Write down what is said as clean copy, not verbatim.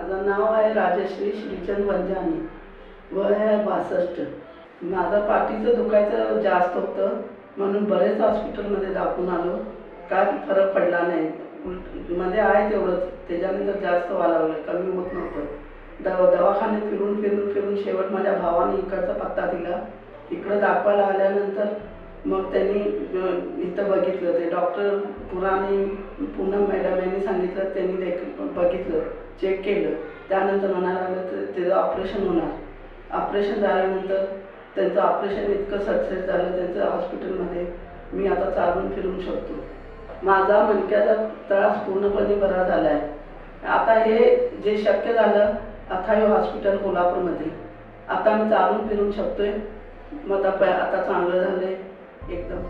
माझं नाव आहे राजश्री श्रीचंद वंजानी, वय आहे 62. माझं पाठीचं दुखायचं जास्त होतं म्हणून बरेच हॉस्पिटलमध्ये दाखवून आलो. काय फरक पडला नाही. मध्ये आहे तेवढंच, त्याच्यानंतर जास्त व्हायला लागलं, कमी होत नव्हतं. दवाखाने फिरून फिरून फिरून शेवट माझ्या भावाने इकडचा पत्ता दिला. इकडं दाखवायला आल्यानंतर मग त्यांनी इथं बघितलं, ते डॉक्टर पूनम मॅडम यांनी सांगितलं. त्यांनी बघितलं, चेक केलं. त्यानंतर म्हणायला लागलं तर त्याचं ऑपरेशन होणार. ऑपरेशन झाल्यानंतर त्यांचं ऑपरेशन इतकं सक्सेस झालं त्यांचं हॉस्पिटलमध्ये, मी आता चालून फिरून शकतो. माझा मणक्याचा त्रास पूर्णपणे बरा झाला आहे. आता हे जे शक्य झालं अथायो हॉस्पिटल कोल्हापूरमध्ये, आता मी चालून फिरून शकतोय. मग आता चांगलं झालं आहे एकदम.